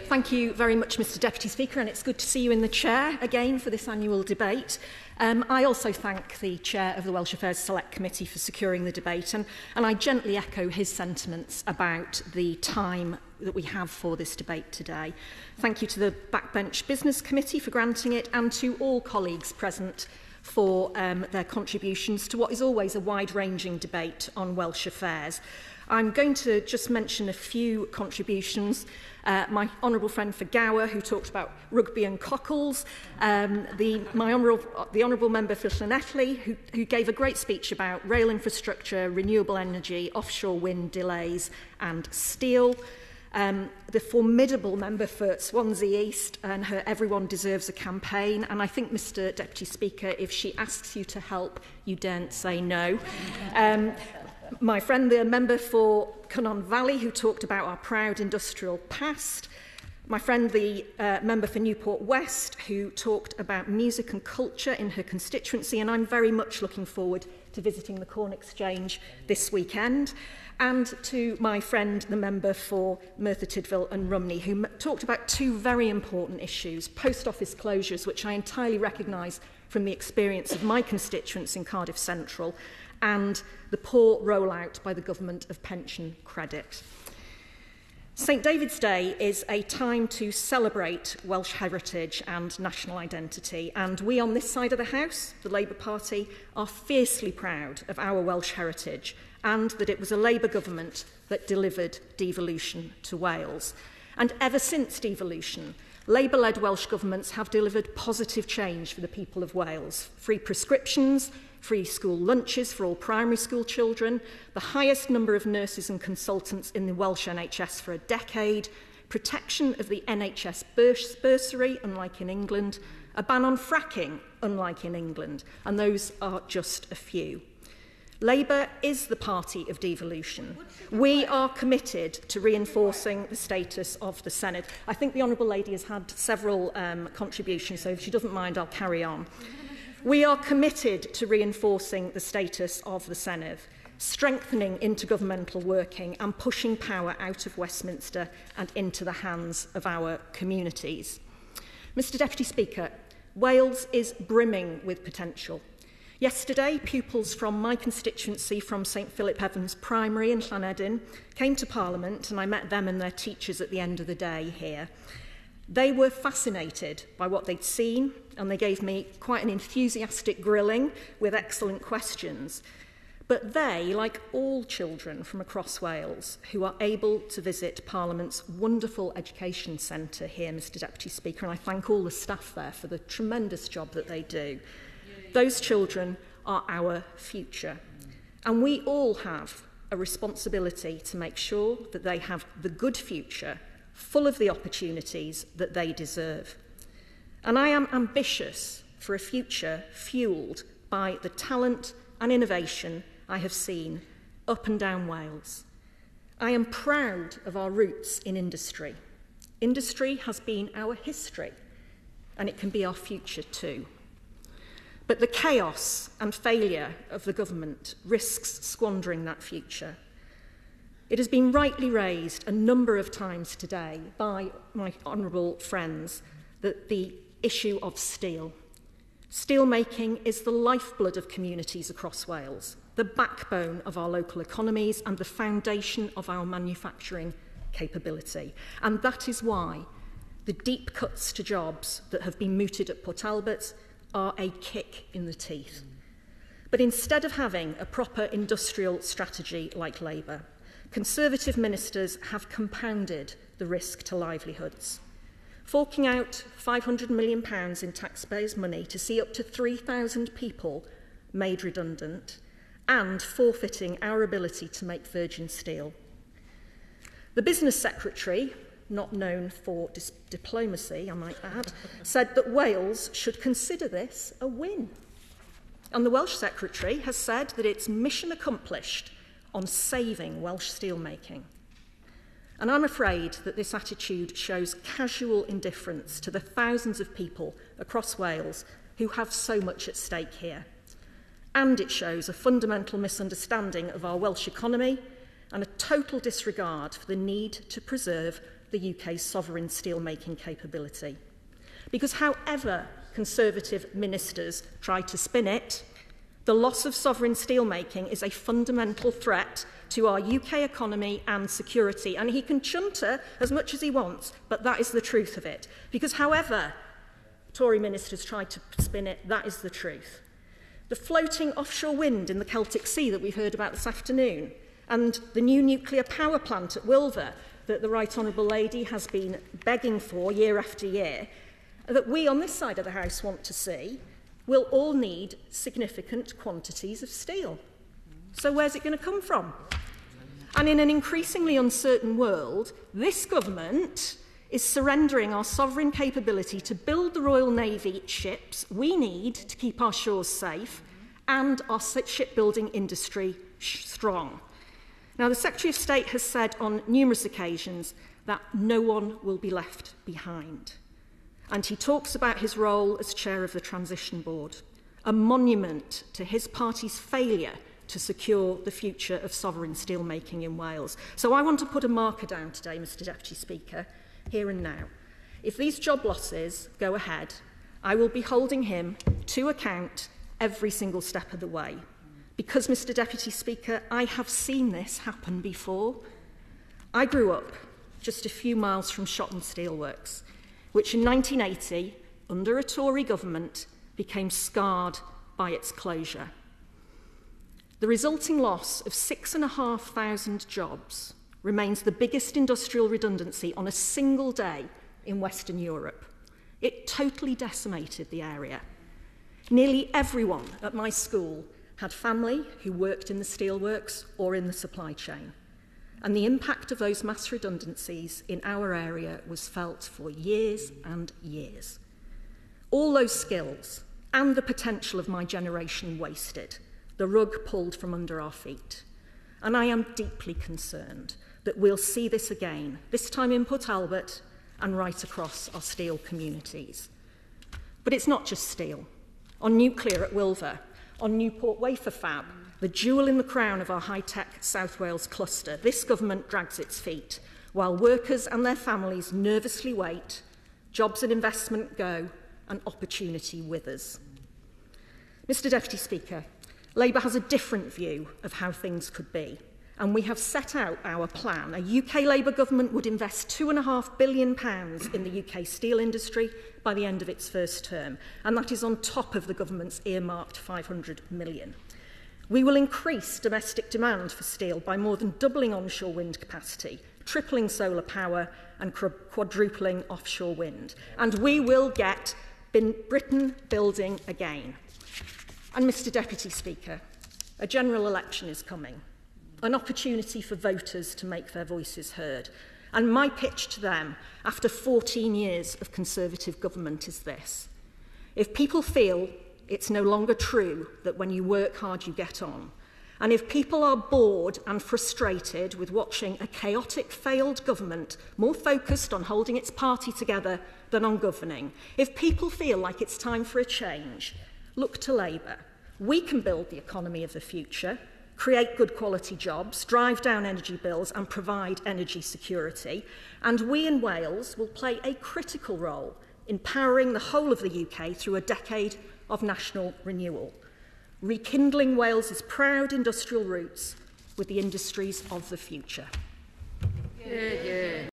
Thank you very much, Mr Deputy Speaker, and it's good to see you in the chair again for this annual debate. I also thank the Chair of the Welsh Affairs Select Committee for securing the debate, and I gently echo his sentiments about the time that we have for this debate today. Thank you to the Backbench Business Committee for granting it, and to all colleagues present for their contributions to what is always a wide-ranging debate on Welsh affairs. I'm going to just mention a few contributions. My honourable friend for Gower, who talked about rugby and cockles, the honourable member for Llanelli, who gave a great speech about rail infrastructure, renewable energy, offshore wind delays and steel. The formidable member for Swansea East and her Everyone Deserves a campaign. And I think, Mr Deputy Speaker, if she asks you to help, you daren't say no. My friend, the member for Cynon Valley, who talked about our proud industrial past. My friend, the member for Newport West, who talked about music and culture in her constituency. And I'm very much looking forward to visiting the Corn Exchange this weekend. And to my friend, the member for Merthyr Tydfil and Rumney, who talked about two very important issues: post office closures, which I entirely recognise from the experience of my constituents in Cardiff Central, and the poor rollout by the government of pension credit. St David's Day is a time to celebrate Welsh heritage and national identity, and we on this side of the House, the Labour Party, are fiercely proud of our Welsh heritage and that it was a Labour government that delivered devolution to Wales. And ever since devolution, Labour-led Welsh governments have delivered positive change for the people of Wales. Free prescriptions, free school lunches for all primary school children, the highest number of nurses and consultants in the Welsh NHS for a decade, protection of the NHS bursary, unlike in England, a ban on fracking, unlike in England, and those are just a few. Labour is the party of devolution. We are committed to reinforcing the status of the Senedd. I think the Honourable Lady has had several contributions, so if she doesn't mind, I'll carry on. We are committed to reinforcing the status of the Senedd, strengthening intergovernmental working and pushing power out of Westminster and into the hands of our communities. Mr Deputy Speaker, Wales is brimming with potential. Yesterday, pupils from my constituency from St Philip Evans Primary in Llanedin came to Parliament, and I met them and their teachers at the end of the day here. They were fascinated by what they'd seen, and they gave me quite an enthusiastic grilling with excellent questions. But they, like all children from across Wales who are able to visit Parliament's wonderful education centre here, Mr Deputy Speaker, and I thank all the staff there for the tremendous job that they do, those children are our future. And we all have a responsibility to make sure that they have the good future, full of the opportunities that they deserve. And I am ambitious for a future fuelled by the talent and innovation I have seen up and down Wales. I am proud of our roots in industry. Industry has been our history, and it can be our future too. But the chaos and failure of the government risks squandering that future. It has been rightly raised a number of times today by my honourable friends that the issue of steel. Steel making is the lifeblood of communities across Wales, the backbone of our local economies and the foundation of our manufacturing capability. And that is why the deep cuts to jobs that have been mooted at Port Talbot are a kick in the teeth. But instead of having a proper industrial strategy like Labour, Conservative ministers have compounded the risk to livelihoods, forking out £500 million in taxpayers' money to see up to 3,000 people made redundant and forfeiting our ability to make virgin steel. The Business Secretary, not known for diplomacy, I might add, said that Wales should consider this a win. And the Welsh Secretary has said that it's mission accomplished on saving Welsh steelmaking. And I'm afraid that this attitude shows casual indifference to the thousands of people across Wales who have so much at stake here. And it shows a fundamental misunderstanding of our Welsh economy and a total disregard for the need to preserve the UK's sovereign steelmaking capability. Because however Conservative ministers try to spin it, the loss of sovereign steelmaking is a fundamental threat to our UK economy and security. And he can chunter as much as he wants, but that is the truth of it. Because however Tory ministers try to spin it, that is the truth. The floating offshore wind in the Celtic Sea that we've heard about this afternoon, and the new nuclear power plant at Wilver that the Right Honourable Lady has been begging for year after year, that we on this side of the House want to see, will all need significant quantities of steel. So where's it going to come from? And in an increasingly uncertain world, this government is surrendering our sovereign capability to build the Royal Navy ships we need to keep our shores safe and our shipbuilding industry strong. Now, the Secretary of State has said on numerous occasions that no one will be left behind. And he talks about his role as chair of the Transition Board, a monument to his party's failure to secure the future of sovereign steelmaking in Wales. So I want to put a marker down today, Mr Deputy Speaker, here and now. If these job losses go ahead, I will be holding him to account every single step of the way. Because, Mr Deputy Speaker, I have seen this happen before. I grew up just a few miles from Shotton Steelworks, which in 1980, under a Tory government, became scarred by its closure. The resulting loss of 6,500 jobs remains the biggest industrial redundancy on a single day in Western Europe. It totally decimated the area. Nearly everyone at my school had family who worked in the steelworks or in the supply chain. And the impact of those mass redundancies in our area was felt for years and years. All those skills and the potential of my generation wasted, the rug pulled from under our feet. And I am deeply concerned that we'll see this again, this time in Port Talbot and right across our steel communities. But it's not just steel. On nuclear at Wilver, on Newport Wafer Fab, the jewel in the crown of our high-tech South Wales cluster, this government drags its feet, while workers and their families nervously wait, jobs and investment go, and opportunity withers. Mr Deputy Speaker, Labour has a different view of how things could be, and we have set out our plan. A UK Labour government would invest £2.5 billion in the UK steel industry by the end of its first term, and that is on top of the government's earmarked £500 million. We will increase domestic demand for steel by more than doubling onshore wind capacity, tripling solar power and quadrupling offshore wind. And we will get Britain building again. And Mr Deputy Speaker, a general election is coming, an opportunity for voters to make their voices heard. And my pitch to them, after 14 years of Conservative government, is this. If people feel it's no longer true that when you work hard you get on, and if people are bored and frustrated with watching a chaotic, failed government more focused on holding its party together than on governing, if people feel like it's time for a change, look to Labour. We can build the economy of the future, create good quality jobs, drive down energy bills and provide energy security. And we in Wales will play a critical role in powering the whole of the UK through a decade of national renewal, rekindling Wales's proud industrial roots with the industries of the future. Yeah, yeah.